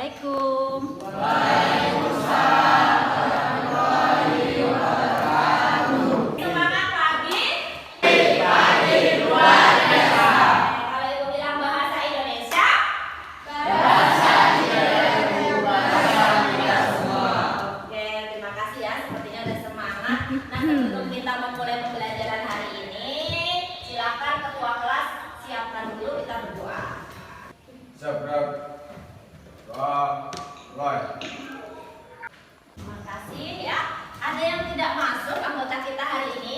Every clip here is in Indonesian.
Assalamualaikum. Waalaikumsalam warahmatullahi wabarakatuh. Semangat pagi. Pagi luar biasa. Kalau ibu bilang bahasa Indonesia, Bahasa Indonesia bahasa kita semua. oke, terima kasih ya. Sepertinya udah semangat. Nah, sebelum kita memulai pembelajaran hari ini, silakan ketua kelas siapkan dulu kita berdoa. Sebelum Terima kasih ya. Ada yang tidak masuk anggota kita hari ini?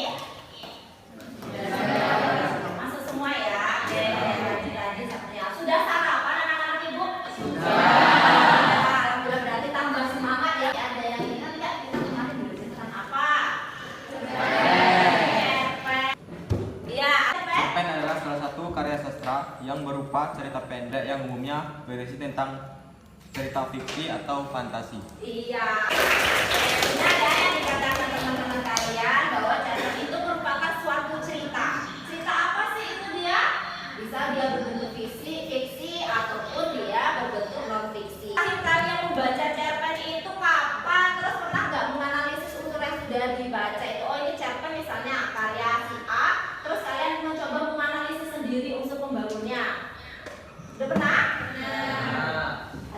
Masuk semua ya. Oke, rajin-rajin sepertinya. Sudah sarapan anak-anak ibu? Alhamdulillah, berarti tambah semangat ya. Ada yang ingat nggak kita kemarin belajar apa? Cerpen. Iya, cerpen. Cerpen adalah salah satu karya sastra yang berupa cerita pendek yang umumnya berisi tentang cerita fiksi atau fantasi. Iya. Ini ada yang dikatakan teman-teman kalian bahwa cerpen itu merupakan suatu cerita. Cerita apa sih itu dia? Bisa dia berbentuk fiksi ataupun dia berbentuk non fiksi. Akhir kalian membaca cerpen itu kapan? Terus pernah nggak menganalisis unsur yang sudah dibaca itu? Oh, ini cerpen misalnya karya si A. Terus kalian mencoba menganalisis sendiri unsur pembangunnya. Udah pernah?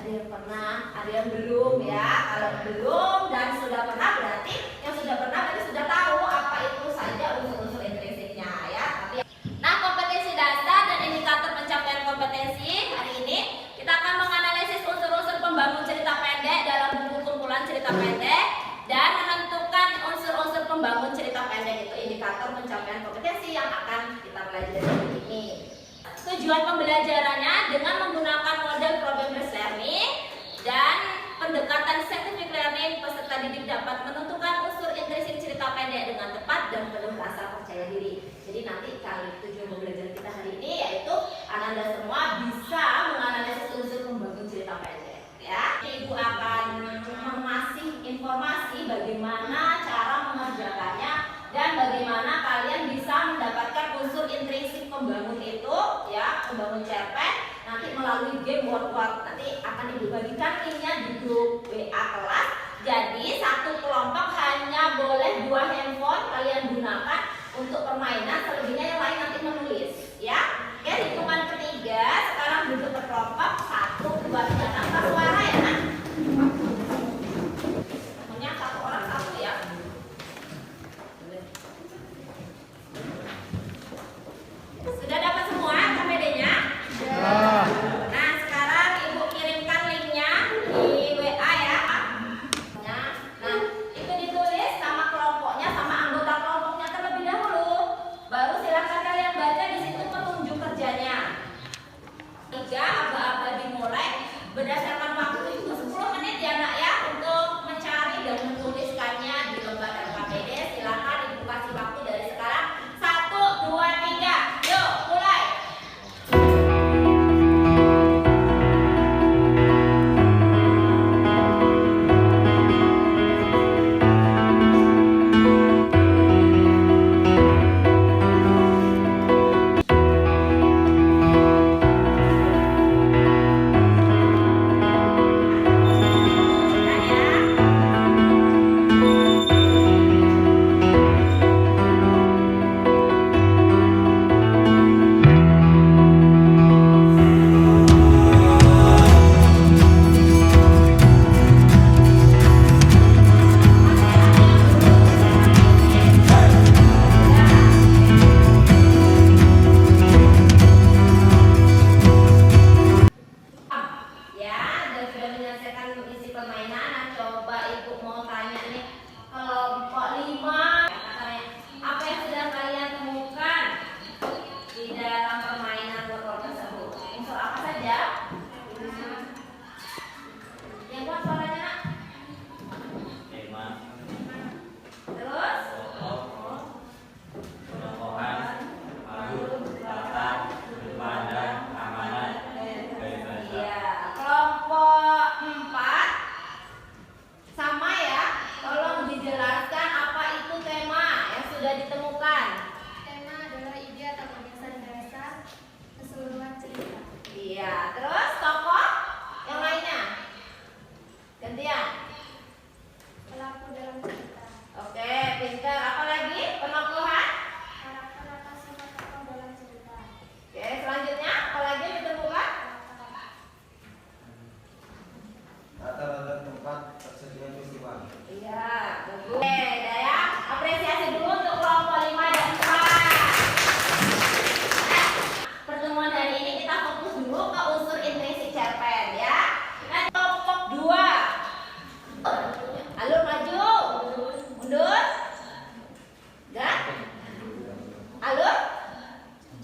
Ada yang pernah, ada yang belum ya. Kalau belum dan sudah pernah berarti yang sudah pernah berarti sudah tahu apa itu saja unsur-unsur intrinsiknya ya. Nah, kompetensi dasar dan indikator pencapaian kompetensi hari ini kita akan menganalisis unsur-unsur pembangun cerita pendek dalam buku kumpulan cerita pendek dan menentukan unsur-unsur pembangun cerita pendek itu indikator pencapaian kompetensi yang akan kita pelajari hari ini. Tujuan pembelajarannya dengan menggunakan model problem-based learning dan pendekatan scientific learning, peserta didik dapat menentukan unsur intrinsik cerita pendek dengan tepat dan penuh rasa percaya diri. Jadi nanti tujuan pembelajaran kita hari ini yaitu Anda semua bisa menganalisis unsur pembangun cerita pendek. Ya, Ibu akan mengasih informasi bagaimana cara mengerjakannya dan bagaimana kalian bisa mendapatkan unsur intrinsik pembangun itu ya, pembangun cerpen nanti melalui game word. Nanti akan Ibu bagikan linknya di grup WA kelas. Jadi satu kelompok hanya boleh 2 handphone kalian gunakan untuk permainan, selebihnya yang lain nanti menulis ya. Oke, hitungan ketiga sekarang duduk berkelompok 1, 2, 3, tanpa suara ya nak. Pokoknya satu orang satu ya. Sudah dapat semua KPD-nya? Nah, sekarang Ibu kirimkan linknya di WA ya. Nah,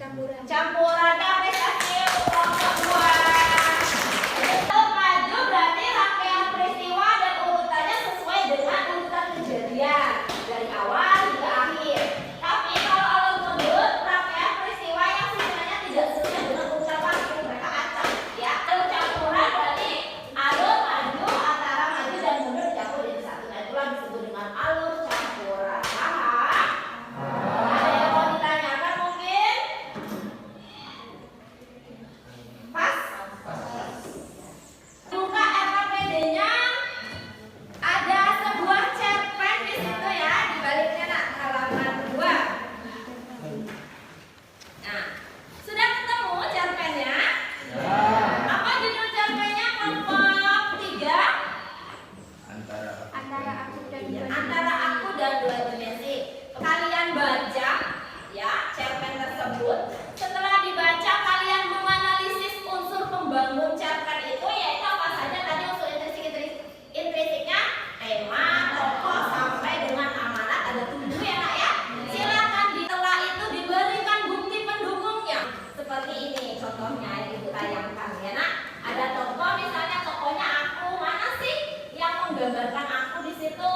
Campuran apresiasi untuk kedua. Untuk maju berarti rangkaian peristiwa dan urutannya sesuai dengan urutan kejadian dari awal hingga akhir. Tapi kalau alur mundur, rangkaian peristiwa yang sebenarnya tidak sesuai dengan urutan waktu mereka acak. Ya, alur campuran berarti alur maju antara maju dan mundur dicampur jadi satu. Nah, itulah disebut dengan alur campuran. Paham? Ada yang mau ditanyakan mungkin? Pas? Buka RKPD-nya. Ada sebuah cerpen di situ ya, di baliknya nak halaman 2. Nah, sudah ketemu cerpennya? Apa judul cerpennya? Kelompok 3? Antara Aku dan dua dimensi. Kalian baca ya cerpen tersebut. Setelah dibaca kalian menganalisis unsur pembangun cerpen itu, yaitu apa saja tadi unsur intrinsiknya, tema, tokoh sampai dengan amanat, ada 7 ya nak ya. Silakan setelah itu diberikan bukti pendukungnya. Seperti ini contohnya yang ibu tayangkan ya nak. Ada tokoh, misalnya tokohnya aku, mana sih yang menggambarkan aku di situ.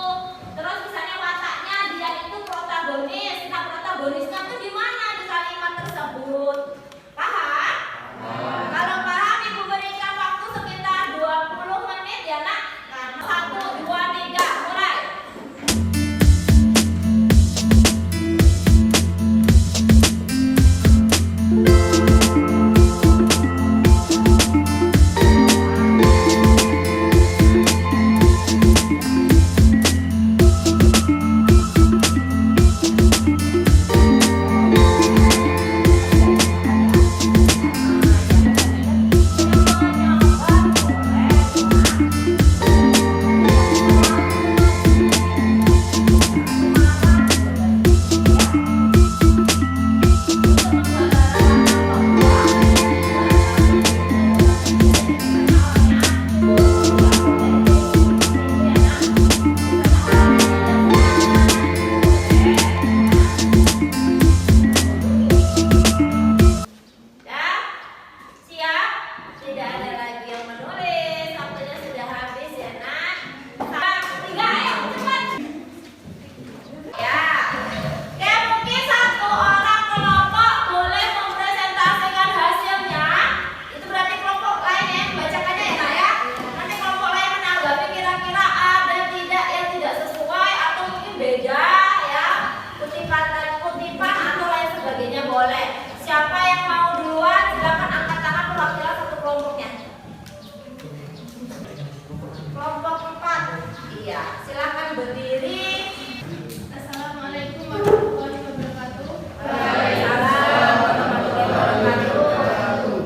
Terus misalnya wataknya dia itu protagonis. Nah, protagonisnya tuh di mana di kalimat tersebut? Paham? Kalau paham ibu berikan waktu sekitar 20 menit ya nak. Nah, 1, 2, 3, mulai. Dah? Siap? Tidak ada lagi yang menulis. Waktunya sudah habis ya nak. 1, 3, ayo cepat. Ya. Oke, mungkin satu orang kelompok boleh mempresentasikan hasilnya. Itu berarti kelompok lain yang membacakannya ya nak ya. Nanti kelompok lain menanggapi kira-kira ada tidak yang tidak sesuai atau mungkin beda ya. Kutipan atau lain sebagainya boleh. Siapa yang mau duluan silakan angkat tangan perwakilan satu kelompoknya. Kelompok 4. Iya, silakan berdiri. Assalamualaikum warahmatullahi wabarakatuh. Waalaikumsalam warahmatullahi wabarakatuh.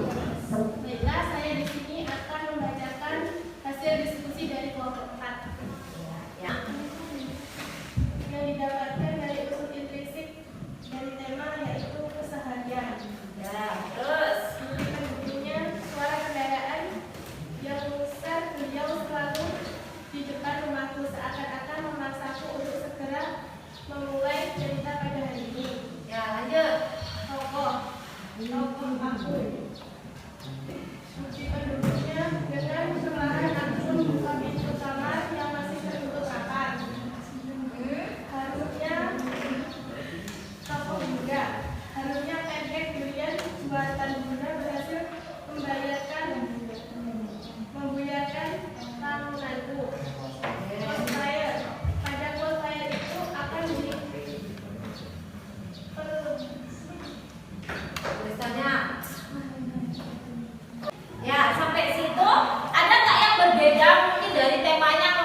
Baiklah, saya di sini akan membacakan hasil diskusi dari kelompok 4 Ya. yang didapatkan dari unsur intrinsik dari tema yaitu keseharian. Ya, terus. Buktinya suara kendaraan yang besar beliau selalu di depan rumahku seakan-akan memaksaku untuk segera memulai cerita pada hari ini. Ya, lanjut. Tokoh aku. Bukti penduduknya dengan perlahan aku membuka pintu kamar yang masih tertutup rapat. Harusnya tokoh muda, harusnya pendek durian buatan bunda berhasil membuyarkan lamunanku. Cosplayer, pada cosplayer itu akan Tulisannya. Ya, sampai situ ada nggak yang berbeda mungkin dari temanya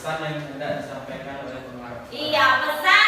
pesan yang hendak disampaikan oleh pengarang. Iya, pesan